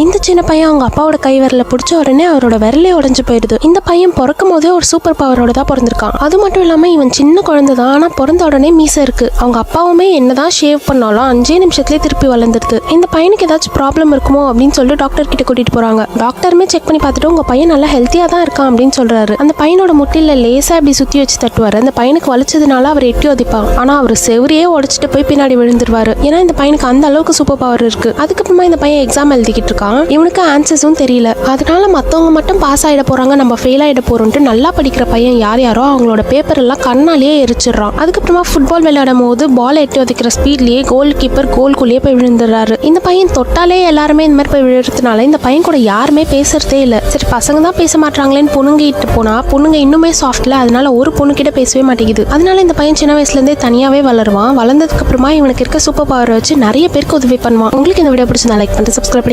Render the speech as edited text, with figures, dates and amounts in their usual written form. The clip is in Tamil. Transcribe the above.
இந்த சின்ன பையன் அவங்க அப்பாவோட கை விரல பிடிச்ச உடனே அவரோட விரலே உடஞ்சு போயிடுது. இந்த பையன் பிறக்கும் போதே ஒரு சூப்பர் பவரோட தான் பிறந்திருக்கான். அது மட்டும் இல்லாம இவன் சின்ன குழந்தை தான், ஆனா பிறந்த உடனே மீசை இருக்கு. அவங்க அப்பாவுமே என்னதான் ஷேவ் பண்ணாலும் 5 நிமிஷத்துலேயே திருப்பி வளர்ந்துருது. இந்த பையனுக்கு ஏதாச்சும் ப்ராப்ளம் இருக்குமோ அப்படின்னு சொல்லிட்டு டாக்டர் கிட்ட கூட்டிட்டு போறாங்க. டாக்டருமே செக் பண்ணி பார்த்துட்டு உங்க பையன் நல்லா ஹெல்த்தியா தான் இருக்கான் அப்படின்னு சொல்றாரு. அந்த பையனோட முட்டில லேசா இப்படி சுத்தி வச்சு தட்டுவாரு. அந்த பையனுக்கு வலிச்சதுனால அவர் எட்டி ஒதிப்பான். ஆனா அவர் செவரியே உடைச்சிட்டு போய் பின்னாடி விழுந்துருவாரு. ஏன்னா இந்த பையனுக்கு அந்த அளவுக்கு சூப்பர் பவர் இருக்கு. அதுக்கப்புறமா இந்த பையன் எக்ஸாம் எழுதிக்கிட்டு இருக்கான். இவனுக்கு ஆன்சர்ஸும் தெரியல. அதனால மத்தவங்க மட்டும் பாஸ் ஆயிட போறாங்க, நம்ம ஃபெயில் ஆயிட போறோம்ட்டு நல்லா படிக்கிற பையன் யாரோ அவங்களோட பேப்பர் எல்லாம் கண்ணாலேயே எரிச்சிடறான். அதுக்கப்புறமா ஃபுட்பால் விளையாடும் போது பால் எட்டி ஒதிக்கிற ஸ்பீட்லயே கோல் கீப்பர் கோல்குள்ளேயே போய் விழுந்துடுறாரு. இந்த பையன் தொட்டாலே எல்லாருமே இந்த மாதிரி போய் விழுறதுனால இந்த பையன் கூட யாருமே பேசுறதே இல்ல. சரி பசங்க தான் பேச மாட்டாங்களேன்னு பொண்ணுங்கிட்டு போனா பொண்ணுங்க இன்னுமே சாஃப்ட்ல, அதனால ஒரு பொண்ணு கிட்ட பேசவே மாட்டேங்குது. அதனால இந்த பையன் சின்ன வயசுல இருந்தே தனியாவே வளருவான். வளர்ந்ததுக்கு அப்புறமா இவனுக்கு இருக்க சூப்பர் பவர் வச்சு நிறைய பேருக்கு உதவி பண்ணுவான். உங்களுக்கு இந்த வீடியோ பிடிச்சிருந்தா லைக் பண்ணிட்டு சப்ஸ்கிரைப் பண்ணி